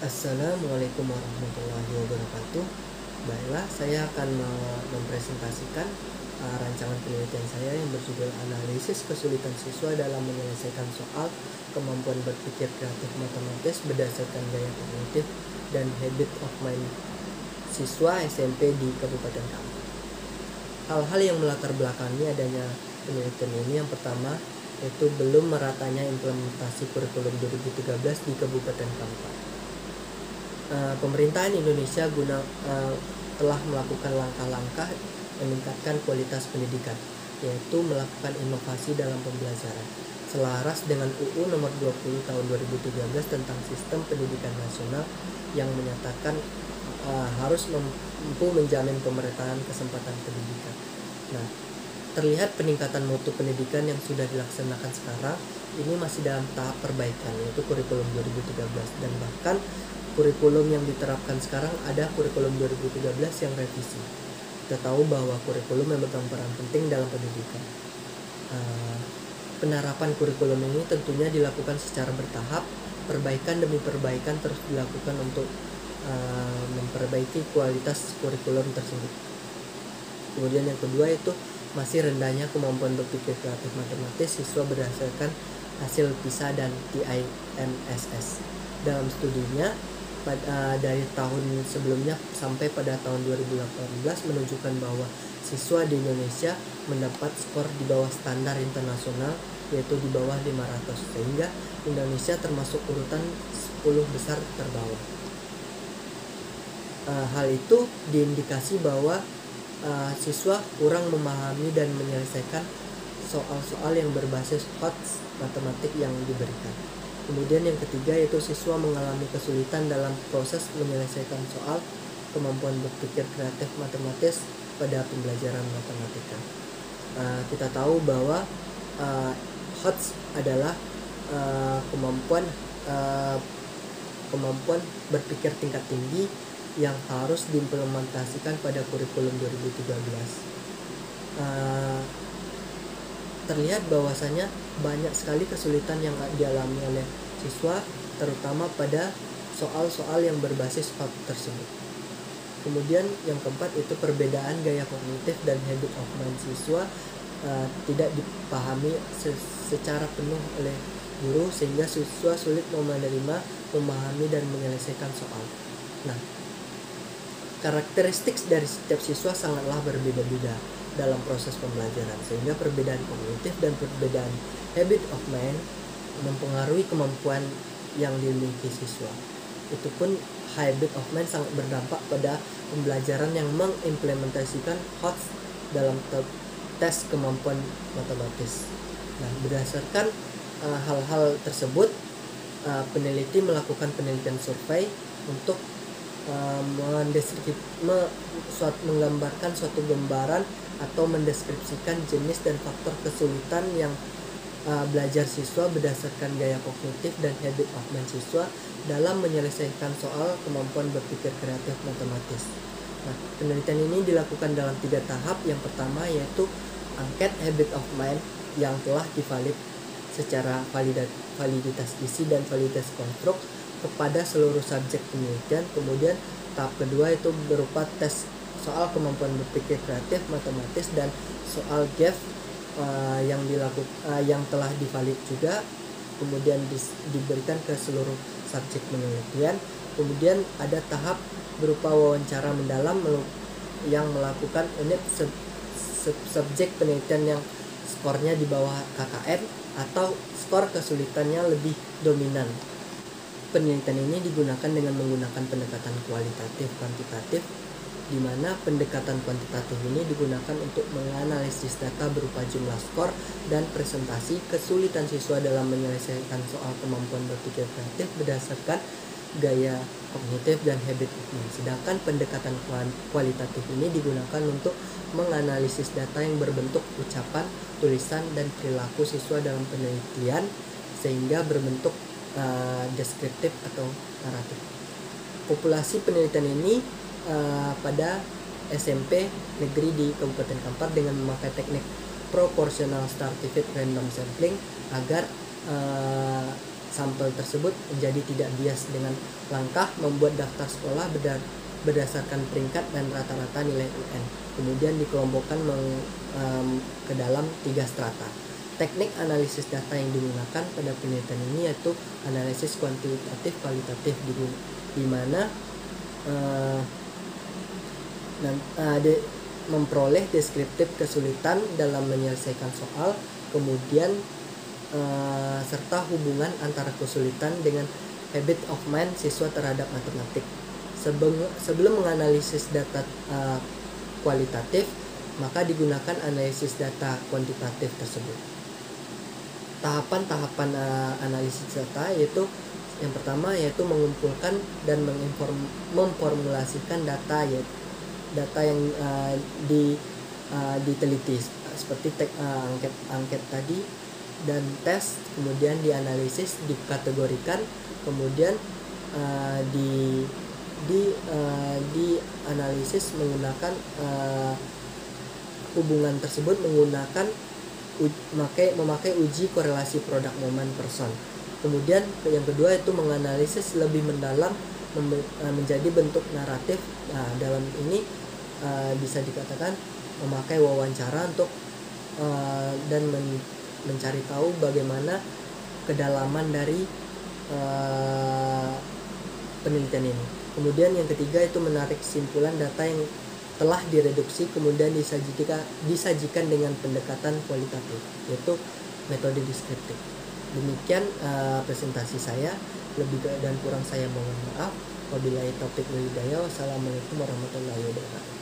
Assalamualaikum warahmatullahi wabarakatuh. Baiklah, saya akan mempresentasikan rancangan penelitian saya yang berjudul Analisis Kesulitan Siswa dalam Menyelesaikan Soal Kemampuan Berpikir Kreatif Matematis Berdasarkan Gaya Kognitif dan Habit of Mind Siswa SMP di Kabupaten Kampar. Hal-hal yang melatar belakangi adanya penelitian ini, yang pertama yaitu belum meratanya implementasi kurikulum 2013 di Kabupaten Kampar. Pemerintahan Indonesia telah melakukan langkah-langkah meningkatkan kualitas pendidikan, yaitu melakukan inovasi dalam pembelajaran selaras dengan UU Nomor 20 Tahun 2013 tentang Sistem Pendidikan Nasional yang menyatakan harus mampu menjamin pemerataan kesempatan pendidikan. Nah, terlihat peningkatan mutu pendidikan yang sudah dilaksanakan sekarang ini masih dalam tahap perbaikan, yaitu kurikulum 2013, dan bahkan kurikulum yang diterapkan sekarang ada kurikulum 2013 yang revisi. Kita tahu bahwa kurikulum memegang peran penting dalam pendidikan. Penerapan kurikulum ini tentunya dilakukan secara bertahap, perbaikan demi perbaikan terus dilakukan untuk memperbaiki kualitas kurikulum tersebut. Kemudian yang kedua itu masih rendahnya kemampuan berpikir kreatif matematis siswa berdasarkan hasil PISA dan TIMSS. Dalam studinya dari tahun sebelumnya sampai pada tahun 2018 menunjukkan bahwa siswa di Indonesia mendapat skor di bawah standar internasional, yaitu di bawah 500, sehingga Indonesia termasuk urutan 10 besar terbawah. Hal itu diindikasi bahwa siswa kurang memahami dan menyelesaikan soal-soal yang berbasis HOTS matematik yang diberikan. Kemudian yang ketiga yaitu siswa mengalami kesulitan dalam proses menyelesaikan soal kemampuan berpikir kreatif matematis pada pembelajaran matematika. Kita tahu bahwa HOTS adalah kemampuan berpikir tingkat tinggi yang harus diimplementasikan pada kurikulum 2013. Terlihat bahwasanya banyak sekali kesulitan yang dialami oleh siswa, terutama pada soal-soal yang berbasis HOT tersebut. Kemudian yang keempat itu perbedaan gaya kognitif dan habit of mind siswa tidak dipahami secara penuh oleh guru, sehingga siswa sulit menerima, memahami dan menyelesaikan soal. Nah, karakteristik dari setiap siswa sangatlah berbeda-beda dalam proses pembelajaran, sehingga perbedaan kognitif dan perbedaan habit of mind mempengaruhi kemampuan yang dimiliki siswa. Itu pun habit of mind sangat berdampak pada pembelajaran yang mengimplementasikan HOTS dalam tes kemampuan matematis. Nah, berdasarkan hal-hal tersebut, peneliti melakukan penelitian survei untuk menggambarkan suatu gambaran atau mendeskripsikan jenis dan faktor kesulitan yang belajar siswa berdasarkan gaya kognitif dan habit of mind siswa dalam menyelesaikan soal kemampuan berpikir kreatif matematis. Nah, penelitian ini dilakukan dalam 3 tahap. Yang pertama yaitu angket habit of mind yang telah divalid secara validitas isi dan validitas konstruk kepada seluruh subjek penelitian. Kemudian tahap kedua itu berupa tes soal kemampuan berpikir kreatif matematis dan soal GAF yang telah divalid juga, kemudian diberikan ke seluruh subjek penelitian. Kemudian ada tahap berupa wawancara mendalam yang melakukan unit subjek penelitian yang skornya di bawah KKM atau skor kesulitannya lebih dominan. Penelitian ini digunakan dengan menggunakan pendekatan kualitatif kuantitatif, di mana pendekatan kuantitatif ini digunakan untuk menganalisis data berupa jumlah skor dan presentasi kesulitan siswa dalam menyelesaikan soal kemampuan berpikir kreatif berdasarkan gaya kognitif dan habit of mind. Sedangkan pendekatan kualitatif ini digunakan untuk menganalisis data yang berbentuk ucapan, tulisan, dan perilaku siswa dalam penelitian sehingga berbentuk deskriptif atau naratif. Populasi penelitian ini pada SMP negeri di Kabupaten Kampar dengan memakai teknik proportional stratified random sampling agar sampel tersebut menjadi tidak bias dengan langkah membuat daftar sekolah berdasarkan peringkat dan rata-rata nilai UN. Kemudian dikelompokkan ke dalam 3 strata. Teknik analisis data yang digunakan pada penelitian ini yaitu analisis kuantitatif kualitatif, di mana memperoleh deskriptif kesulitan dalam menyelesaikan soal, kemudian serta hubungan antara kesulitan dengan habit of mind siswa terhadap matematik. Sebelum menganalisis data kualitatif, maka digunakan analisis data kuantitatif tersebut. Tahapan-tahapan analisis data yaitu yang pertama yaitu mengumpulkan dan memformulasikan data yang diteliti seperti angket tadi dan tes, kemudian dianalisis, dikategorikan, kemudian dianalisis menggunakan hubungan tersebut menggunakan memakai uji korelasi produk momen person. Kemudian yang kedua itu menganalisis lebih mendalam menjadi bentuk naratif. Dalam ini bisa dikatakan memakai wawancara untuk dan mencari tahu bagaimana kedalaman dari penelitian ini. Kemudian yang ketiga itu menarik kesimpulan data yang telah direduksi kemudian disajikan dengan pendekatan kualitatif, yaitu metode deskriptif. Demikian presentasi saya, lebih dan kurang saya mohon maaf. Wabillahi taufiq wal hidayah. Wassalamualaikum warahmatullahi wabarakatuh.